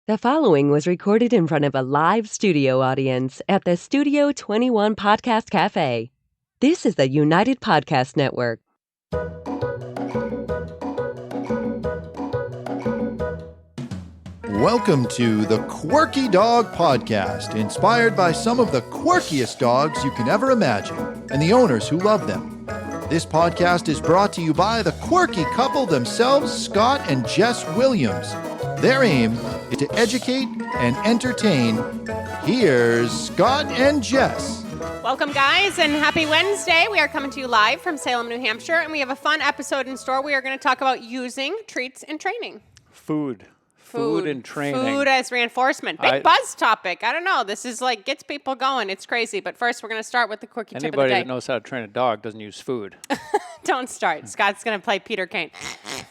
The following was recorded in front of a live studio audience at the Studio 21 Podcast Cafe. This is the United Podcast Network. Welcome to the Quirky Dog Podcast, inspired by some of the quirkiest dogs you can ever imagine and the owners who love them. This podcast is brought to you by the quirky couple themselves, Scott and Jess Williams. Their aim is to educate and entertain. Here's Scott and Jess. Welcome, guys, and happy Wednesday. We are coming to you live from Salem, New Hampshire, and we have a fun episode in store. We are going to talk about using treats in training. Food and training. Food as reinforcement. Big buzz topic. I don't know. This is like gets people going. It's crazy. But first, we're going to start with the quirky tip of the Anybody day. that knows how to train a dog doesn't use food. Don't start. Scott's going to play Peter Kane.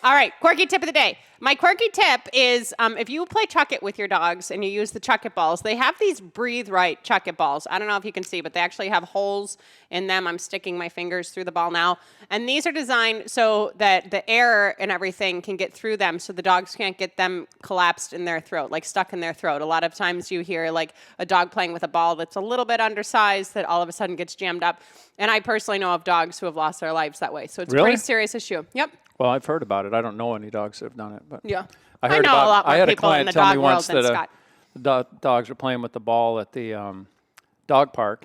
All right, quirky tip of the day. My quirky tip is if you play chuck it with your dogs and you use the chuck it balls, they have these breathe right chuck it balls. I don't know if you can see, but they actually have holes in them. I'm sticking my fingers through the ball now. And these are designed so that the air and everything can get through them so the dogs can't get them collapsed in their throat, like stuck in their throat. A lot of times you hear like a dog playing with a ball that's a little bit undersized that all of a sudden gets jammed up. And I personally know of dogs who have lost their lives that way. So it's a pretty serious issue. Yep. Well, I've heard about it. I don't know any dogs that have done it, but yeah, I heard know about, a lot more I had people a in the client tell dog me world once than that Scott. the dogs were playing with the ball at the dog park,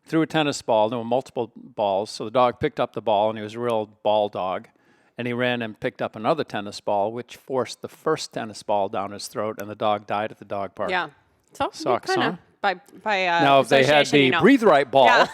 threw a tennis ball. There were multiple balls, so the dog picked up the ball, and he was a real ball dog. And he ran and picked up another tennis ball, which forced the first tennis ball down his throat, and the dog died at the dog park. Yeah. So Sucks, kind of huh? by Now, if they had association, the you know. breathe right ball, Yeah.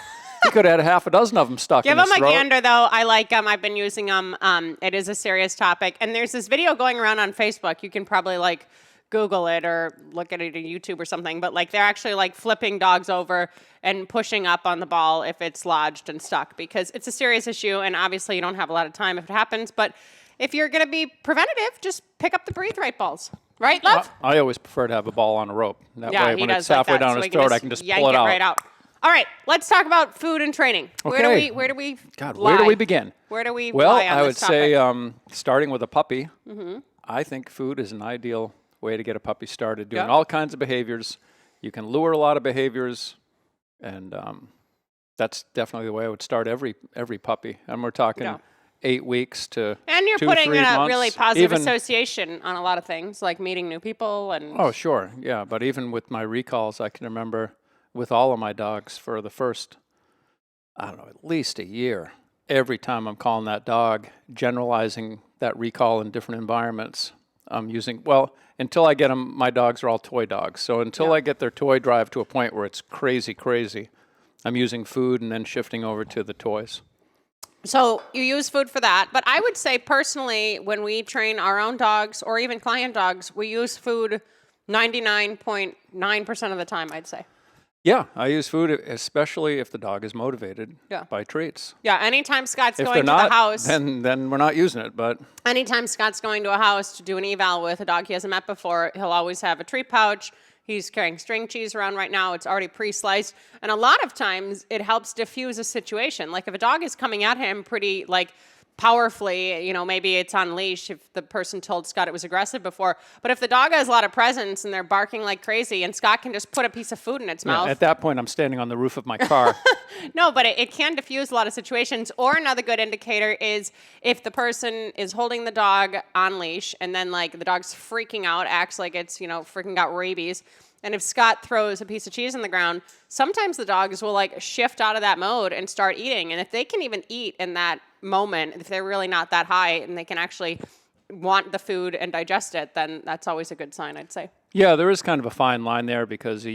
he could have had half a dozen of them stuck Give in his them a throat. gander, though. I like them. I've been using them. It is a serious topic. And there's this video going around on Facebook. You can probably, like, Google it or look at it on YouTube or something. But, like, they're actually, like, flipping dogs over and pushing up on the ball if it's lodged and stuck. Because it's a serious issue, and obviously you don't have a lot of time if it happens. But if you're going to be preventative, just pick up the breathe right balls. Right, love? I always prefer to have a ball on a rope. That Yeah, way, he when does it's halfway like that, down so his he can throat, I can just yank pull it out. right out. All right, let's talk about food and training. Okay. Where do we God, lie? where do we begin? Where do we Well, lie on I would this topic? say starting with a puppy, I think food is an ideal way to get a puppy started, doing all kinds of behaviors. You can lure a lot of behaviors, and that's definitely the way I would start every puppy. And we're talking 8 weeks to And you're 2, putting 3 in a months. really positive Even- association on a lot of things, like meeting new people and Oh, sure, yeah. But even with my recalls, I can remember with all of my dogs for the first, I don't know, at least a year, every time I'm calling that dog, generalizing that recall in different environments, I'm using, until I get them, my dogs are all toy dogs. So until I get their toy drive to a point where it's crazy, I'm using food and then shifting over to the toys. So you use food for that. But I would say personally, when we train our own dogs or even client dogs, we use food 99.9% of the time, I'd say. Yeah, I use food, especially if the dog is motivated by treats. Yeah, anytime Scott's If going they're to not, the house. then we're not using it. But Anytime Scott's going to a house to do an eval with a dog he hasn't met before, he'll always have a treat pouch. He's carrying string cheese around right now. It's already pre-sliced. And a lot of times it helps diffuse a situation. Like if a dog is coming at him pretty like powerfully, maybe it's on leash if the person told Scott it was aggressive before. But if the dog has a lot of presence and they're barking like crazy and Scott can just put a piece of food in its mouth. at that point, I'm standing on the roof of my car. No, but it can diffuse a lot of situations. Or another good indicator is if the person is holding the dog on leash and then like the dog's freaking out, acts like it's, freaking got rabies. And if Scott throws a piece of cheese on the ground, sometimes the dogs will like shift out of that mode and start eating. And if they can even eat in that moment, if they're really not that high and they can actually want the food and digest it, then that's always a good sign, I'd say. Yeah, there is kind of a fine line there because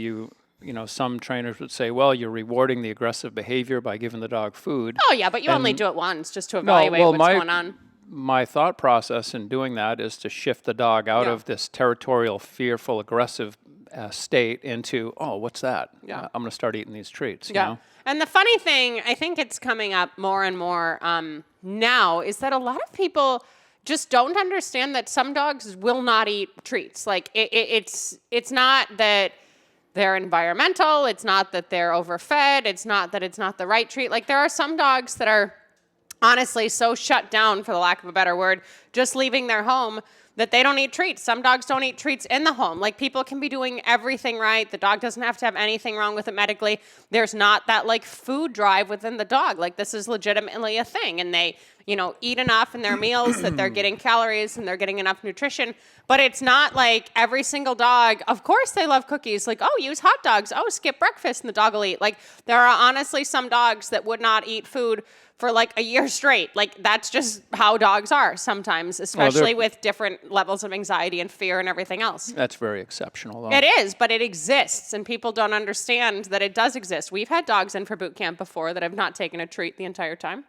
some trainers would say, well, you're rewarding the aggressive behavior by giving the dog food. Oh, yeah, but you only do it once just to evaluate what's going on. My thought process in doing that is to shift the dog out of this territorial, fearful, aggressive state into, what's that? Yeah. I'm going to start eating these treats. Yeah. You know? And the funny thing, I think it's coming up more and more now, is that a lot of people just don't understand that some dogs will not eat treats. Like it's not that they're environmental. It's not that they're overfed. It's not that it's not the right treat. Like there are some dogs that are honestly so shut down, for the lack of a better word, just leaving their home, that they don't eat treats. Some dogs don't eat treats in the home. Like, people can be doing everything right. The dog doesn't have to have anything wrong with it medically. There's not that like food drive within the dog. Like, this is legitimately a thing. And they, eat enough in their meals that they're getting calories and they're getting enough nutrition. But it's not like every single dog, of course they love cookies. Like, oh, use hot dogs. Oh, skip breakfast and the dog will eat. Like, there are honestly some dogs that would not eat food for like a year straight. Like, that's just how dogs are sometimes, especially with different levels of anxiety and fear and everything else. That's very exceptional, though. It is, but it exists, and people don't understand that it does exist. We've had dogs in for boot camp before that have not taken a treat the entire time.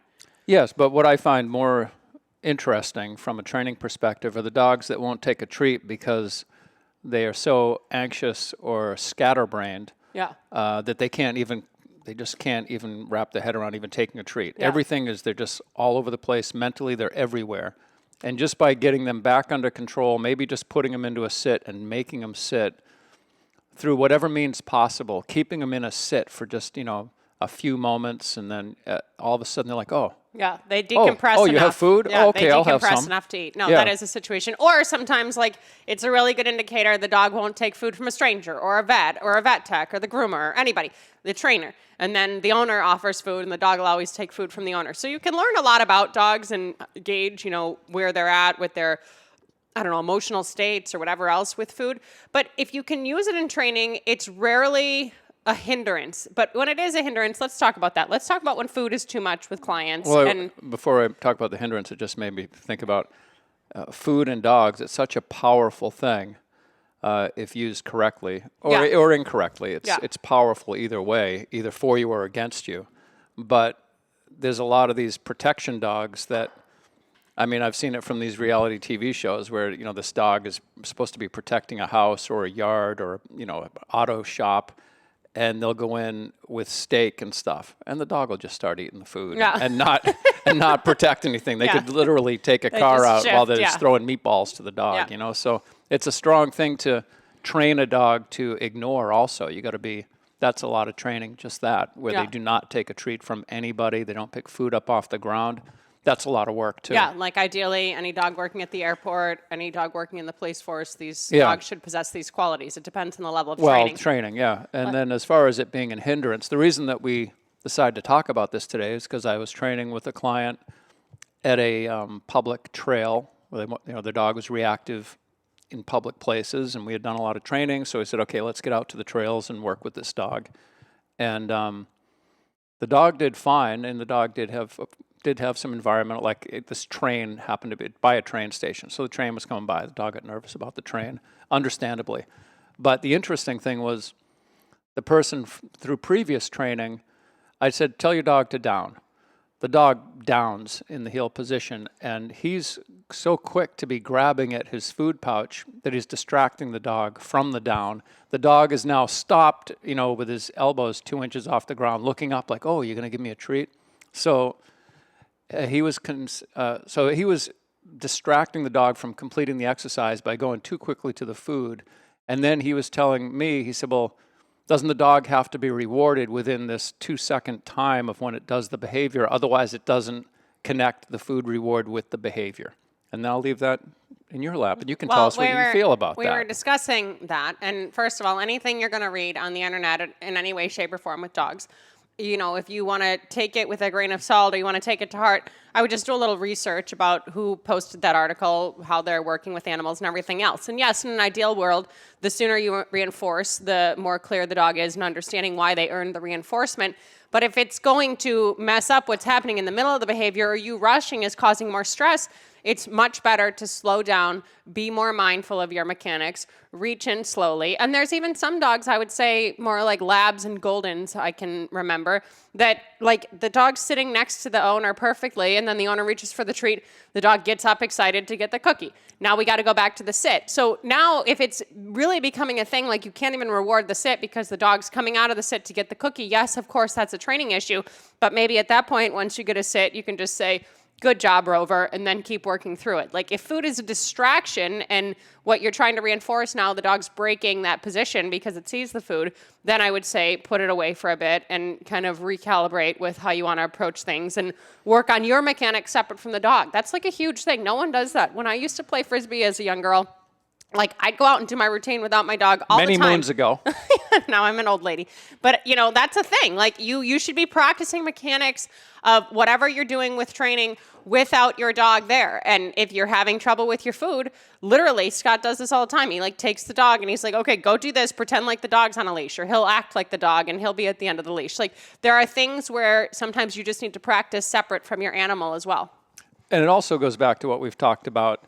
Yes, but what I find more interesting from a training perspective are the dogs that won't take a treat because they are so anxious or scatterbrained that they just can't even wrap their head around even taking a treat. Yeah. Everything is, they're just all over the place. Mentally, they're everywhere. And just by getting them back under control, maybe just putting them into a sit and making them sit through whatever means possible, keeping them in a sit for just, a few moments, and then all of a sudden they're like, oh. Yeah, they decompress Oh, enough. you have food? Yeah, Oh, okay, I'll have they decompress some. enough to eat. No, Yeah. that is a situation. Or sometimes, like, it's a really good indicator the dog won't take food from a stranger or a vet tech or the groomer or anybody, the trainer. And then the owner offers food, and the dog will always take food from the owner. So you can learn a lot about dogs and gauge, where they're at with their, emotional states or whatever else with food. But if you can use it in training, it's rarely a hindrance. But when it is a hindrance, let's talk about that. Let's talk about when food is too much with clients. Well, before I talk about the hindrance, it just made me think about food and dogs. It's such a powerful thing if used correctly or incorrectly. It's powerful either way, either for you or against you. But there's a lot of these protection dogs that, I've seen it from these reality TV shows where, this dog is supposed to be protecting a house or a yard or, an auto shop. And they'll go in with steak and stuff, and the dog will just start eating the food and not protect anything. They could literally take a car out while they're just throwing meatballs to the dog, So it's a strong thing to train a dog to ignore also. That's a lot of training, just that, where they do not take a treat from anybody. They don't pick food up off the ground. That's a lot of work, too. Yeah, like ideally, any dog working at the airport, any dog working in the police force, these dogs should possess these qualities. It depends on the level of training. Well, training, yeah. And then as far as it being a hindrance, the reason that we decided to talk about this today is because I was training with a client at a public trail where the dog was reactive in public places, and we had done a lot of training. So we said, okay, let's get out to the trails and work with this dog. And the dog did fine, and the dog did have some environmental, this train happened to be by a train station. So the train was coming by. The dog got nervous about the train, understandably. But the interesting thing was the person through previous training, I said, tell your dog to down. The dog downs in the heel position, and he's so quick to be grabbing at his food pouch that he's distracting the dog from the down. The dog is now stopped, with his elbows 2 inches off the ground, looking up like, oh, you're going to give me a treat? So he was distracting the dog from completing the exercise by going too quickly to the food. And then he was telling me, he said, well, doesn't the dog have to be rewarded within this 2-second time of when it does the behavior? Otherwise, it doesn't connect the food reward with the behavior. And I'll leave that in your lap, and you can tell us what you feel about that. We were discussing that. And first of all, anything you're going to read on the internet in any way, shape, or form with dogs, if you want to take it with a grain of salt or you want to take it to heart, I would just do a little research about who posted that article, how they're working with animals and everything else. And yes, in an ideal world, the sooner you reinforce, the more clear the dog is in understanding why they earned the reinforcement. But if it's going to mess up what's happening in the middle of the behavior, or you rushing is causing more stress, it's much better to slow down, be more mindful of your mechanics, reach in slowly. And there's even some dogs, I would say, more like labs and goldens, I can remember, that the dog's sitting next to the owner perfectly, and then the owner reaches for the treat, the dog gets up excited to get the cookie. Now we got to go back to the sit. So now if it's really becoming a thing, like you can't even reward the sit because the dog's coming out of the sit to get the cookie, yes, of course, that's a training issue. But maybe at that point, once you get a sit, you can just say, good job, Rover, and then keep working through it. Like if food is a distraction and what you're trying to reinforce now, the dog's breaking that position because it sees the food, then I would say put it away for a bit and kind of recalibrate with how you want to approach things and work on your mechanics separate from the dog. That's like a huge thing. No one does that. When I used to play Frisbee as a young girl, like I'd go out and do my routine without my dog all the time. Many moons ago. Now I'm an old lady. But, that's a thing. Like you should be practicing mechanics of whatever you're doing with training without your dog there. And if you're having trouble with your food, literally, Scott does this all the time. He takes the dog and he's like, okay, go do this, pretend like the dog's on a leash, or he'll act like the dog and he'll be at the end of the leash. Like there are things where sometimes you just need to practice separate from your animal as well. And it also goes back to what we've talked about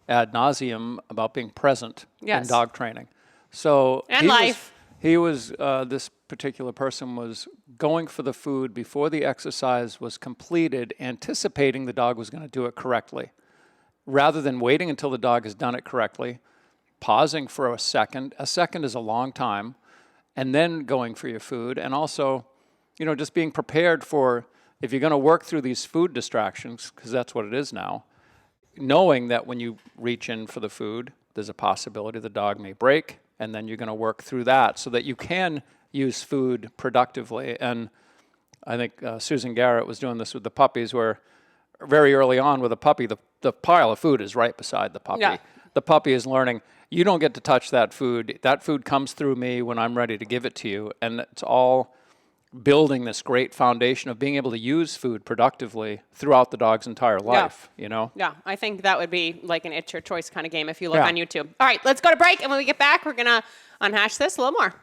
ad nauseum about being present in dog training. So and life. This particular person was going for the food before the exercise was completed, anticipating the dog was going to do it correctly. Rather than waiting until the dog has done it correctly, pausing for a second is a long time, and then going for your food. And also, just being prepared for, if you're going to work through these food distractions, because that's what it is now, knowing that when you reach in for the food, there's a possibility the dog may break, and then you're going to work through that so that you can use food productively. And I think Susan Garrett was doing this with the puppies, where very early on with a puppy, the pile of food is right beside the puppy. Yeah. The puppy is learning, you don't get to touch that food. That food comes through me when I'm ready to give it to you. And it's all building this great foundation of being able to use food productively throughout the dog's entire life, Yeah, I think that would be like an It's Your Choice kind of game if you look on YouTube. All right, let's go to break, and when we get back, we're going to unhash this a little more.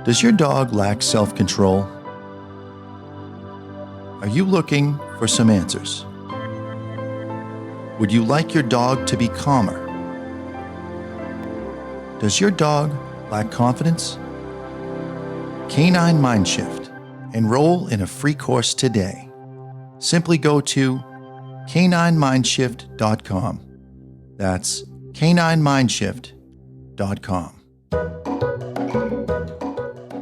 Does your dog lack self-control? Are you looking for some answers? Would you like your dog to be calmer? Does your dog lack confidence? Canine Mindshift. Enroll in a free course today. Simply go to caninemindshift.com. That's caninemindshift.com.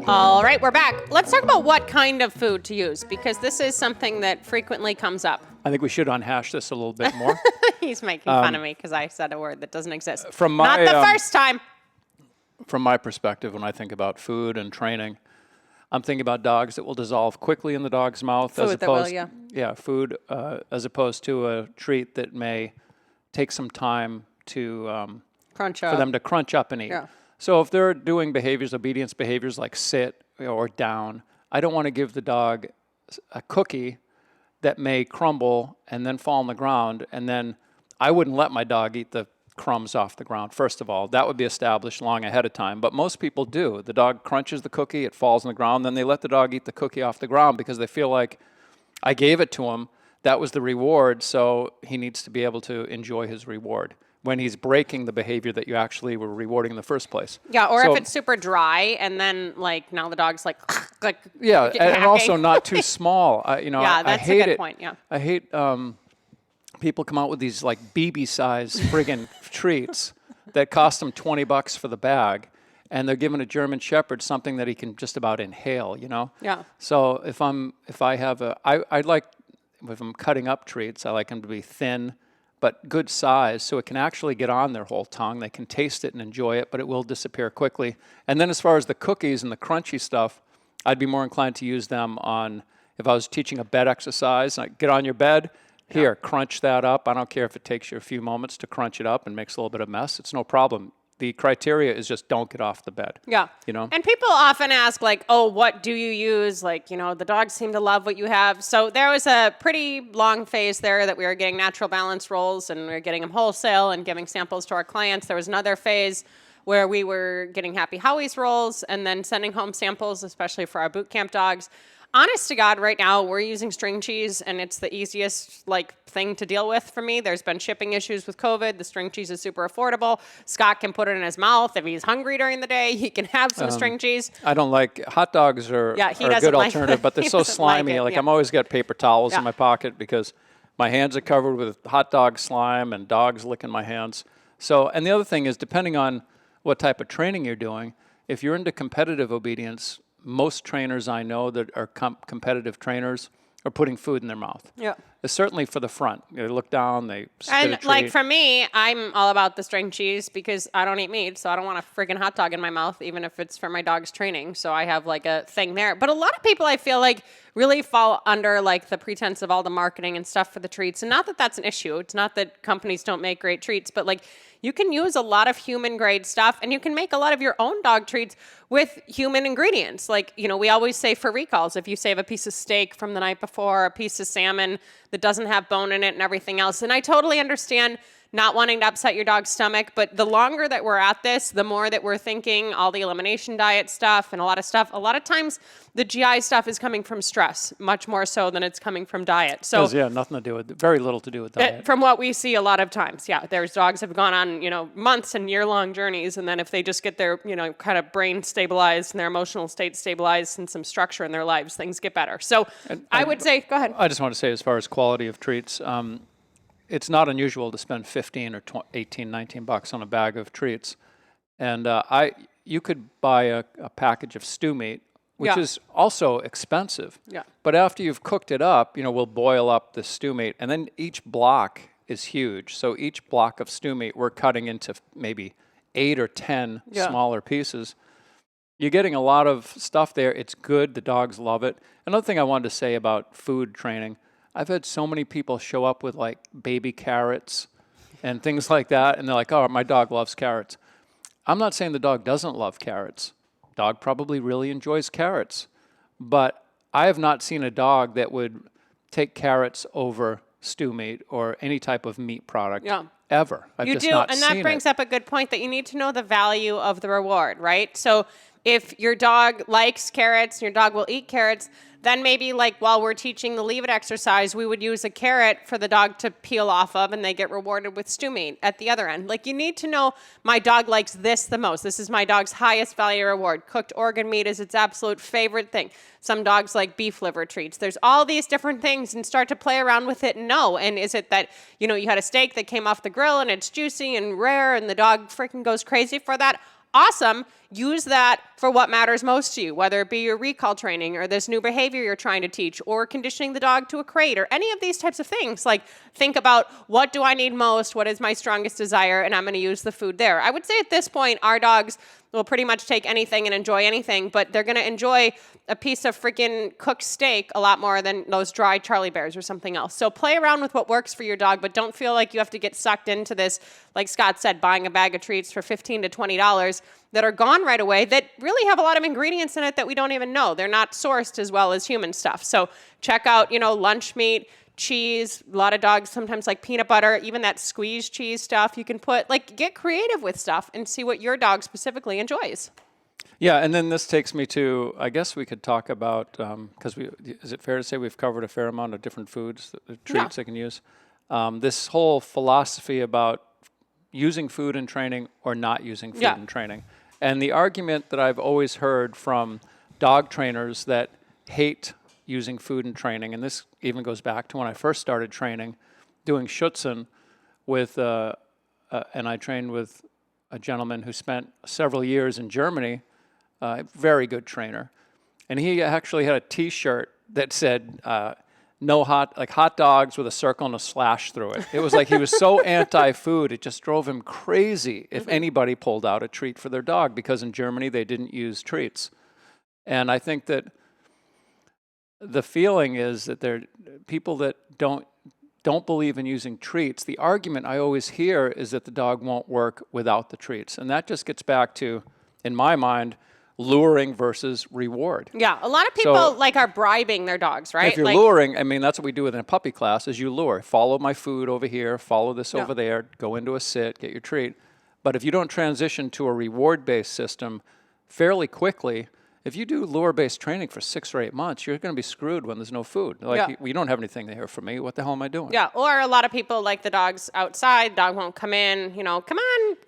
All right, we're back. Let's talk about what kind of food to use, because this is something that frequently comes up. I think we should unhash this a little bit more. He's making fun of me because I said a word that doesn't exist. Not the first time. From my perspective, when I think about food and training, I'm thinking about dogs that will dissolve quickly in the dog's mouth, food food as opposed to a treat that may take some time to for them to crunch up and eat. Yeah. So if they're doing obedience behaviors like sit or down, I don't want to give the dog a cookie that may crumble and then fall on the ground, and then I wouldn't let my dog eat the crumbs off the ground. First of all, that would be established long ahead of time, but most people do. The dog crunches the cookie, it falls on the ground, then they let the dog eat the cookie off the ground because they feel like I gave it to him, that was the reward, so he needs to be able to enjoy his reward when he's breaking the behavior that you actually were rewarding in the first place. Yeah, or if it's super dry and then now the dog's like and also not too small. That's I hate a good point. Yeah, I hate people come out with these like BB-size friggin' treats that cost them $20 for the bag, and they're giving a German Shepherd something that he can just about inhale. Yeah. So if I'm cutting up treats, I like them to be thin, but good size, so it can actually get on their whole tongue. They can taste it and enjoy it, but it will disappear quickly. And then as far as the cookies and the crunchy stuff, I'd be more inclined to use them on, if I was teaching a bed exercise, like get on your bed, here, crunch that up. I don't care if it takes you a few moments to crunch it up and makes a little bit of mess. It's no problem. The criteria is just don't get off the bed. Yeah. And people often ask what do you use? The dogs seem to love what you have. So there was a pretty long phase there that we were getting natural balance rolls and we were getting them wholesale and giving samples to our clients. There was another phase where we were getting Happy Howie's rolls and then sending home samples, especially for our boot camp dogs. Honest to God, right now, we're using string cheese, and it's the easiest thing to deal with for me. There's been shipping issues with COVID. The string cheese is super affordable. Scott can put it in his mouth. If he's hungry during the day, he can have some string cheese. I don't like hot dogs are a good alternative, but they're so slimy. I'm always got paper towels in my pocket because my hands are covered with hot dog slime and dogs licking my hands. So, and the other thing is, depending on what type of training you're doing, if you're into competitive obedience, most trainers I know that are competitive trainers are putting food in their mouth. Yeah. Certainly for the front. They look down, they spit a And treat. like for me, I'm all about the string cheese because I don't eat meat, so I don't want a freaking hot dog in my mouth, even if it's for my dog's training. So I have like a thing there. But a lot of people I feel like really fall under like the pretense of all the marketing and stuff for the treats. And not that that's an issue. It's not that companies don't make great treats, but like you can use a lot of human grade stuff and you can make a lot of your own dog treats with human ingredients. Like, you know, we always say for recalls, if you save a piece of steak from the night before, a piece of salmon that doesn't have bone in it and everything else. And I totally understand not wanting to upset your dog's stomach, but the longer that we're at this, the more that we're thinking all the elimination diet stuff and a lot of stuff. A lot of times the GI stuff is coming from stress, much more so than it's coming from diet. So yeah, nothing to do with, very little to do with diet. From what we see a lot of times, yeah, there's dogs have gone on, you know, months and year-long journeys, and then if they just get their, you know, kind of brain stabilized and their emotional state stabilized and some structure in their lives, things get better. So I would say, go ahead. I just want to say, as far as quality of treats, it's not unusual to spend 15 or 18, 19 bucks on a bag of treats. And you could buy a package of stew meat, which is also expensive. Yeah. But after you've cooked it up, you know, we'll boil up the stew meat, and then each block is huge. So each block of stew meat, we're cutting into maybe 8 or 10 smaller pieces. You're getting a lot of stuff there. It's good. The dogs love it. Another thing I wanted to say about food training, I've had so many people show up with like baby carrots and things like that, and they're like, oh, my dog loves carrots. I'm not saying the dog doesn't love carrots. Dog probably really enjoys carrots. But I have not seen a dog that would take carrots over stew meat or any type of meat product ever. I've You just do, not and seen that brings it. up a good point that you need to know the value of the reward, right? So if your dog likes carrots and your dog will eat carrots, then maybe like while we're teaching the leave it exercise, we would use a carrot for the dog to peel off of and they get rewarded with stew meat at the other end. Like you need to know my dog likes this the most. This is my dog's highest value reward. Cooked organ meat is its absolute favorite thing. Some dogs like beef liver treats. There's all these different things and start to play around with it and know. And is it that, you know, you had a steak that came off the grill and it's juicy and rare and the dog freaking goes crazy for that? Awesome. Use that for what matters most to you, whether it be your recall training or this new behavior you're trying to teach or conditioning the dog to a crate or any of these types of things. Like think about what do I need most? What is my strongest desire? And I'm going to use the food there. I would say at this point, our dogs will pretty much take anything and enjoy anything, but they're going to enjoy a piece of freaking cooked steak a lot more than those dry Charlie Bears or something else. So play around with what works for your dog, but don't feel like you have to get sucked into this, like Scott said, buying a bag of treats for $15 to $20 that are gone right away that really have a lot of ingredients in it that we don't even know. They're not sourced as well as human stuff. So check out, you know, lunch meat, cheese. A lot of dogs sometimes like peanut butter, even that squeezed cheese stuff you can put, like get creative with stuff and see what your dog specifically enjoys. Yeah, and then this takes me to, I guess we could talk about, because is it fair to say we've covered a fair amount of different foods, treats they can use? This whole philosophy about using food in training or not using food in training. And the argument that I've always heard from dog trainers that hate using food in training, and this even goes back to when I first started training, doing Schutzen with, and I trained with a gentleman who spent several years in Germany, a very good trainer. And he actually had a T-shirt that said, no hot dogs with a circle and a slash through it. It was like he was so anti-food, it just drove him crazy if anybody pulled out a treat for their dog, because in Germany they didn't use treats. And I think that the feeling is that there are people that don't believe in using treats. The argument I always hear is that the dog won't work without the treats. And that just gets back to, in my mind, luring versus reward. Yeah, a lot of people like are bribing their dogs, right? If you're luring, I mean, that's what we do within a puppy class, is you lure. Follow my food over here, follow this over there, go into a sit, get your treat. But if you don't transition to a reward-based system fairly quickly, if you do lure-based training for 6 or 8 months, you're going to be screwed when there's no food. Like, you don't have anything here for me. What the hell am I doing? Yeah, or a lot of people like the dogs outside. Dog won't come in. You know, come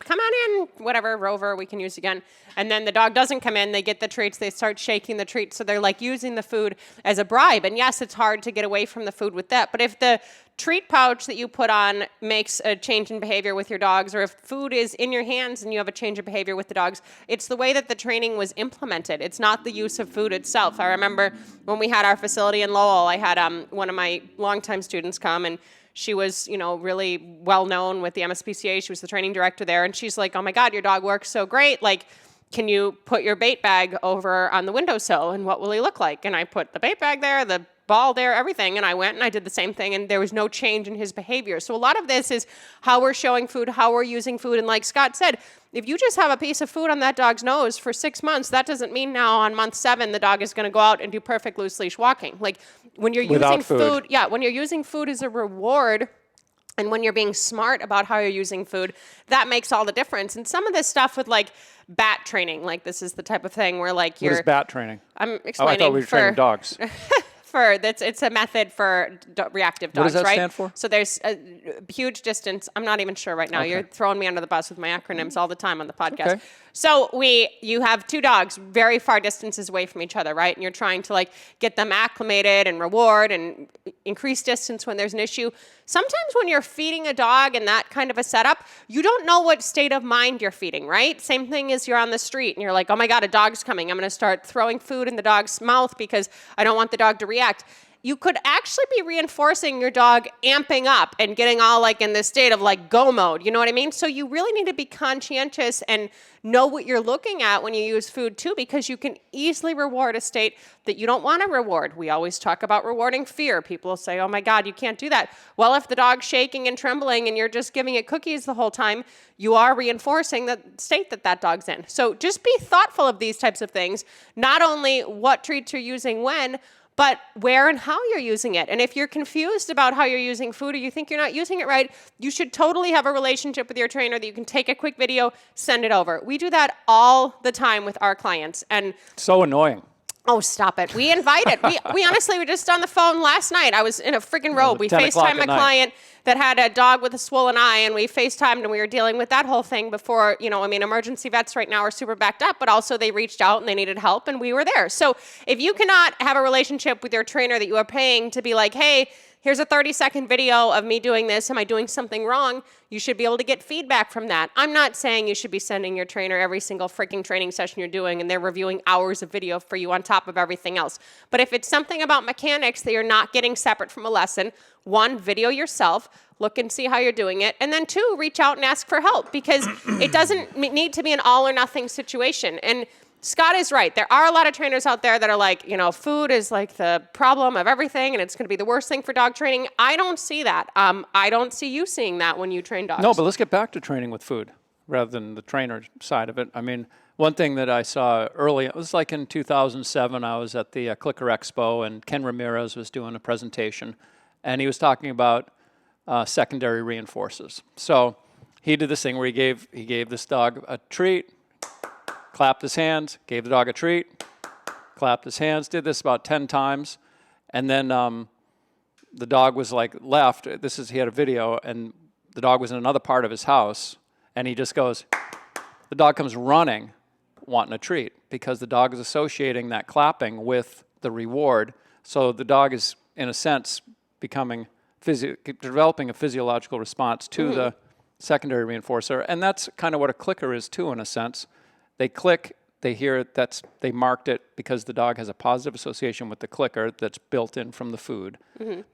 come on in, whatever, Rover, we can use again. And then the dog doesn't come in, they get the treats, they start shaking the treats. So they're like using the food as a bribe. And yes, it's hard to get away from the food with that. But if the treat pouch that you put on makes a change in behavior with your dogs, or if food is in your hands and you have a change of behavior with the dogs, it's the way that the training was implemented. It's not the use of food itself. I remember when we had our facility in Lowell, I had one of my longtime students come, and she was, really well known with the MSPCA. She was the training director there, and she's like, "Oh my God, your dog works so great. Like, can you put your bait bag over on the windowsill, and what will he look like?" And I put the bait bag there, the ball there, everything, and I went and I did the same thing, and there was no change in his behavior. So a lot of this is how we're showing food, how we're using food, and like Scott said, if you just have a piece of food on that dog's nose for 6 months, that doesn't mean now on month 7 the dog is going to go out and do perfect loose leash walking. Like when you're Without using food, when you're using food as a reward, and when you're being smart about how you're using food, that makes all the difference. And some of this stuff with like bat training, like this is the type of thing where like What is bat training? I'm Oh, explaining I thought we were training dogs. it's a method for reactive dogs, What does that right? stand for? So there's a huge distance. I'm not even sure right now. Okay. You're throwing me under the bus with my acronyms all the time on the podcast. Okay. So you have 2 dogs very far distances away from each other, right? And you're trying to like get them acclimated and reward and increase distance when there's an issue. Sometimes when you're feeding a dog in that kind of a setup, you don't know what state of mind you're feeding, right? Same thing as you're on the street and you're like, "Oh my God, a dog's coming. I'm going to start throwing food in the dog's mouth because I don't want the dog to react." You could actually be reinforcing your dog amping up and getting all like in this state of like go mode. You know what I mean? So you really need to be conscientious and know what you're looking at when you use food too, because you can easily reward a state that you don't want to reward. We always talk about rewarding fear. People will say, "Oh my God, you can't do that." Well, if the dog's shaking and trembling and you're just giving it cookies the whole time, you are reinforcing the state that dog's in. So just be thoughtful of these types of things, not only what treats you're using when, but where and how you're using it. And if you're confused about how you're using food or you think you're not using it right, you should totally have a relationship with your trainer that you can take a quick video, send it over. We do that all the time with our clients. And So annoying. oh, stop it. We invite it. We honestly were just on the phone last night. I was in a freaking robe. We 10 o'clock FaceTimed a at night. client that had a dog with a swollen eye, and we FaceTimed, and we were dealing with that whole thing before, emergency vets right now are super backed up, but also they reached out and they needed help, and we were there. So if you cannot have a relationship with your trainer that you are paying to be like, "Hey, here's a 30-second video of me doing this. Am I doing something wrong?" You should be able to get feedback from that. I'm not saying you should be sending your trainer every single freaking training session you're doing and they're reviewing hours of video for you on top of everything else. But if it's something about mechanics that you're not getting separate from a lesson, 1, video yourself, look and see how you're doing it. And then 2, reach out and ask for help, because it doesn't need to be an all or nothing situation. And Scott is right. There are a lot of trainers out there that are like, food is like the problem of everything and it's going to be the worst thing for dog training. I don't see that. I don't see you seeing that when you train dogs. No, but let's get back to training with food rather than the trainer side of it. I mean, one thing that I saw early, it was like in 2007, I was at the Clicker Expo and Ken Ramirez was doing a presentation and he was talking about secondary reinforcers. So he did this thing where he gave this dog a treat, clapped his hands, gave the dog a treat, clapped his hands, did this about 10 times. And then the dog was like left. He had a video, and the dog was in another part of his house. And he just goes, the dog comes running, wanting a treat, because the dog is associating that clapping with the reward. So the dog is, in a sense, developing a physiological response to the secondary reinforcer. And that's kind of what a clicker is too, in a sense. They click, they hear it, they marked it because the dog has a positive association with the clicker that's built in from the food.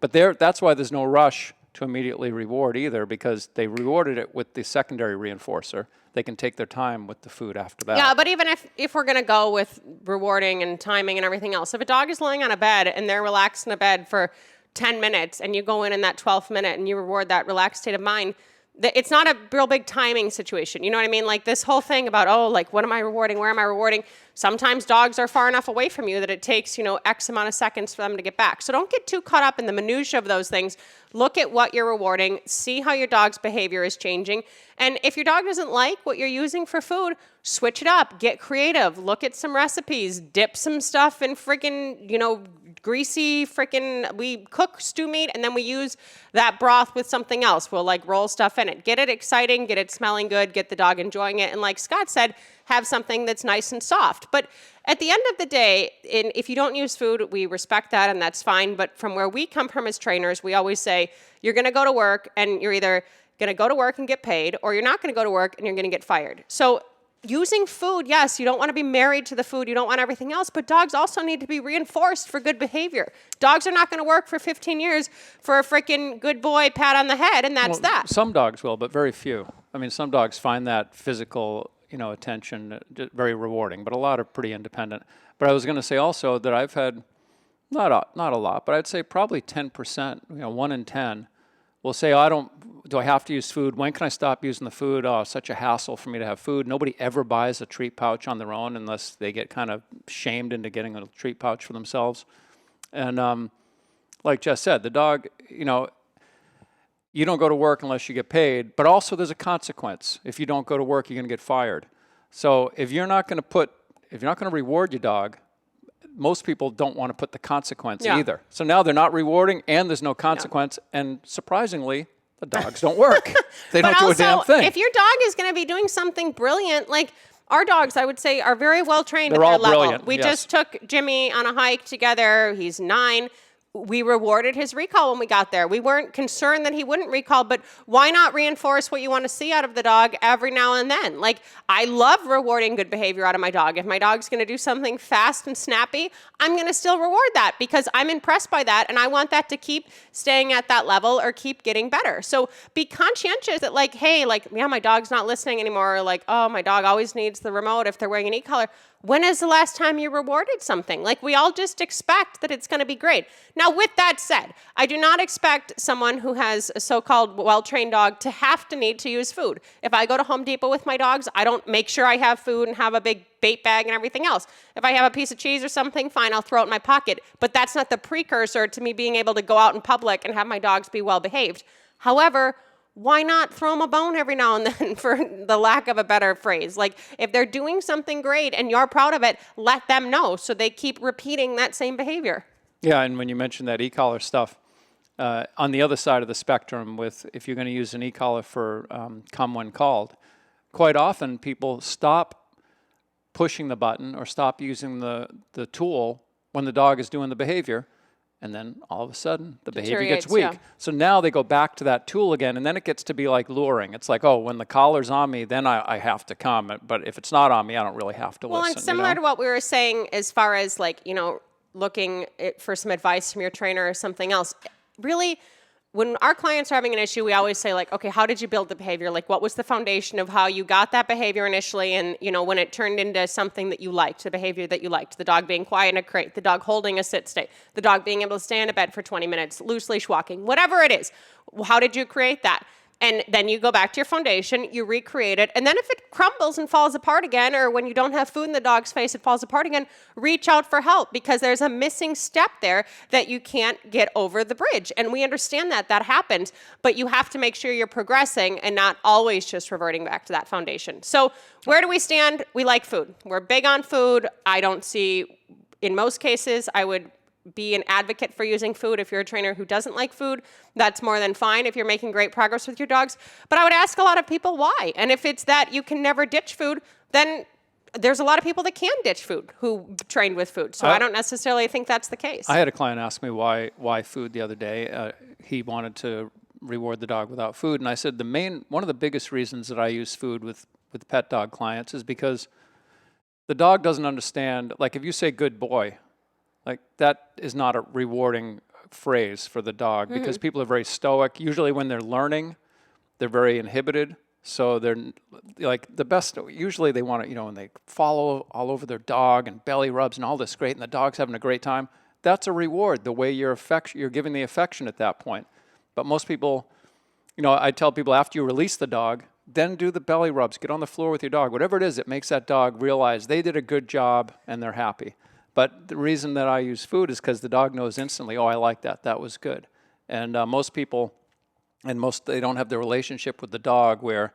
But that's why there's no rush to immediately reward either, because they rewarded it with the secondary reinforcer. They can take their time with the food after that. Yeah, but even if we're going to go with rewarding and timing and everything else, if a dog is laying on a bed and they're relaxed in a bed for 10 minutes and you go in that 12th minute and you reward that relaxed state of mind, it's not a real big timing situation. You know what I mean? Like this whole thing about, what am I rewarding? Where am I rewarding? Sometimes dogs are far enough away from you that it takes, X amount of seconds for them to get back. So don't get too caught up in the minutia of those things. Look at what you're rewarding. See how your dog's behavior is changing. And if your dog doesn't like what you're using for food, switch it up. Get creative. Look at some recipes. Dip some stuff in freaking, greasy we cook stew meat and then we use that broth with something else. We'll like roll stuff in it. Get it exciting, get it smelling good, get the dog enjoying it. And like Scott said, have something that's nice and soft. But at the end of the day, if you don't use food, we respect that and that's fine. But from where we come from as trainers, we always say, you're going to go to work and you're either going to go to work and get paid, or you're not going to go to work and you're going to get fired. So using food, yes, you don't want to be married to the food. You don't want everything else. But dogs also need to be reinforced for good behavior. Dogs are not going to work for 15 years for a freaking good boy pat on the head, and that's that. Some dogs will, but very few. I mean, some dogs find that physical, attention very rewarding, but a lot are pretty independent. But I was going to say also that I've had, not a lot, but I'd say probably 10%, 1 in 10, will say, do I have to use food? When can I stop using the food? Oh, it's such a hassle for me to have food. Nobody ever buys a treat pouch on their own unless they get kind of shamed into getting a treat pouch for themselves. And like Jess said, the dog, you don't go to work unless you get paid, but also there's a consequence. If you don't go to work, you're going to get fired. So if you're not going to reward your dog, most people don't want to put the consequence either. So now they're not rewarding and there's no consequence. And surprisingly, the dogs don't work. They don't do a damn thing. If your dog is going to be doing something brilliant, like our dogs, I would say, are very well trained at They're their all level. brilliant, We yes. just took Jimmy on a hike together. He's 9. We rewarded his recall when we got there. We weren't concerned that he wouldn't recall, but why not reinforce what you want to see out of the dog every now and then? Like, I love rewarding good behavior out of my dog. If my dog's going to do something fast and snappy, I'm going to still reward that because I'm impressed by that, and I want that to keep staying at that level or keep getting better. So be conscientious that, my dog's not listening anymore, or like, oh, my dog always needs the remote if they're wearing an e-collar. When is the last time you rewarded something? Like, we all just expect that it's going to be great. Now, with that said, I do not expect someone who has a so-called well-trained dog to have to need to use food. If I go to Home Depot with my dogs, I don't make sure I have food and have a big bait bag and everything else. If I have a piece of cheese or something, fine, I'll throw it in my pocket. But that's not the precursor to me being able to go out in public and have my dogs be well-behaved. However, why not throw them a bone every now and then, for the lack of a better phrase? Like, if they're doing something great and you're proud of it, let them know so they keep repeating that same behavior. Yeah, and when you mentioned that e-collar stuff, on the other side of the spectrum, if you're going to use an e-collar for come when called, quite often people stop pushing the button or stop using the tool when the dog is doing the behavior. And then all of a sudden, the behavior gets weak. Yeah. So now they go back to that tool again, and then it gets to be like luring. It's like, oh, when the collar's on me, then I have to come. But if it's not on me, I don't really have to listen. Well, and similar to what we were saying as far as looking for some advice from your trainer or something else, really, when our clients are having an issue, we always say, okay, how did you build the behavior? Like, what was the foundation of how you got that behavior initially? And, when it turned into something that you liked, the behavior that you liked, the dog being quiet in a crate, the dog holding a sit stay, the dog being able to stay in a bed for 20 minutes, loose leash walking, whatever it is. How did you create that? And then you go back to your foundation, you recreate it, and then if it crumbles and falls apart again, or when you don't have food in the dog's face, it falls apart again, reach out for help, because there's a missing step there that you can't get over the bridge. And we understand that happens, but you have to make sure you're progressing and not always just reverting back to that foundation. So where do we stand? We like food. We're big on food. I don't see, in most cases, I would be an advocate for using food. If you're a trainer who doesn't like food, that's more than fine if you're making great progress with your dogs. But I would ask a lot of people why. And if it's that you can never ditch food, then there's a lot of people that can ditch food who trained with food. So I don't necessarily think that's the case. I had a client ask me why food the other day. He wanted to reward the dog without food. And I said one of the biggest reasons that I use food with pet dog clients is because the dog doesn't understand. Like, if you say good boy, like, that is not a rewarding phrase for the dog, because people are very stoic. Usually when they're learning, they're very inhibited. So they're like the best. Usually they want to, when they follow all over their dog and belly rubs and all this great, and the dog's having a great time. That's a reward, the way you're giving the affection at that point. But most people, I tell people, after you release the dog, then do the belly rubs, get on the floor with your dog. Whatever it is, it makes that dog realize they did a good job and they're happy. But the reason that I use food is because the dog knows instantly, oh, I like that. That was good. And most people, they don't have the relationship with the dog where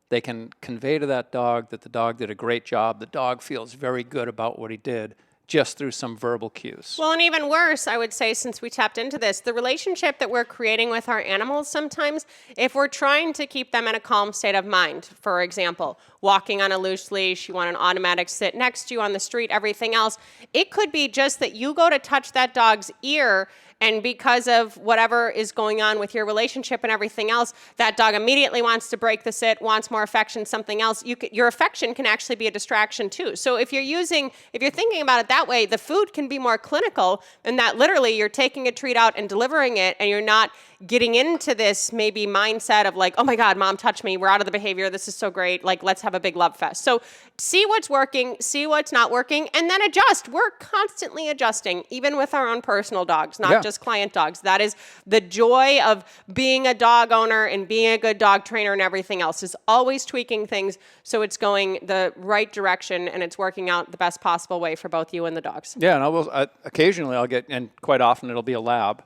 they can convey to that dog that the dog did a great job. The dog feels very good about what he did. just through some verbal cues. Well, and even worse, I would say, since we tapped into this, the relationship that we're creating with our animals sometimes, if we're trying to keep them in a calm state of mind, for example, walking on a loose leash, you want an automatic sit next to you on the street, everything else, it could be just that you go to touch that dog's ear, and because of whatever is going on with your relationship and everything else, that dog immediately wants to break the sit, wants more affection, something else. Your affection can actually be a distraction too. So if you're thinking about it that way, the food can be more clinical in that literally you're taking a treat out and delivering it, and you're not getting into this maybe mindset of like, oh my God, mom touched me. We're out of the behavior. This is so great. Like, let's have a big love fest. So see what's working, see what's not working, and then adjust. We're constantly adjusting, even with our own personal dogs, not just client dogs. That is the joy of being a dog owner and being a good dog trainer and everything else, is always tweaking things so it's going the right direction and it's working out the best possible way for both you and the dogs. Yeah, and occasionally I'll get, and quite often it'll be a lab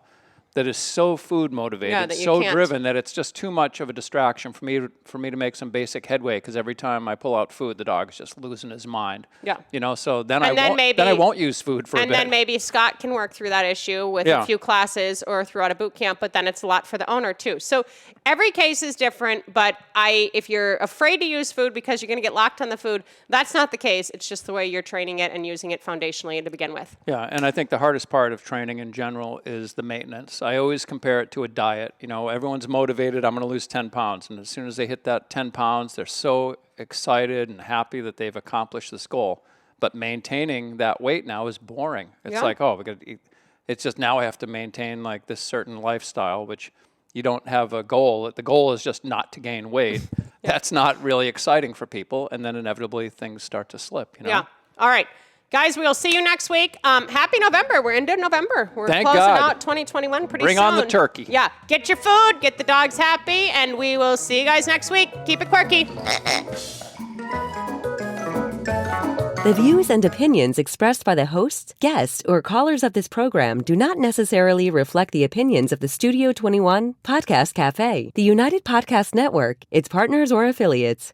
that is so food motivated, so driven that it's just too much of a distraction for me to make some basic headway, because every time I pull out food, the dog's just losing his mind. Yeah. So then I won't use food for a bit. And then maybe Scott can work through that issue with a few classes or throughout a boot camp, but then it's a lot for the owner too. So every case is different, but if you're afraid to use food because you're going to get locked on the food, that's not the case. It's just the way you're training it and using it foundationally to begin with. Yeah, and I think the hardest part of training in general is the maintenance. I always compare it to a diet. Everyone's motivated, I'm going to lose 10 pounds. And as soon as they hit that 10 pounds, they're so excited and happy that they've accomplished this goal. But maintaining that weight now is boring. It's like, it's just now I have to maintain like this certain lifestyle, which you don't have a goal. The goal is just not to gain weight. That's not really exciting for people. And then inevitably things start to slip, Yeah. All right. Guys, we'll see you next week. Happy November. We're into November. We're Thank closing God. out 2021 pretty soon. Bring on the turkey. Yeah. Get your food, get the dogs happy, and we will see you guys next week. Keep it quirky. The views and opinions expressed by the hosts, guests, or callers of this program do not necessarily reflect the opinions of the Studio 21 Podcast Cafe, the United Podcast Network, its partners, or affiliates.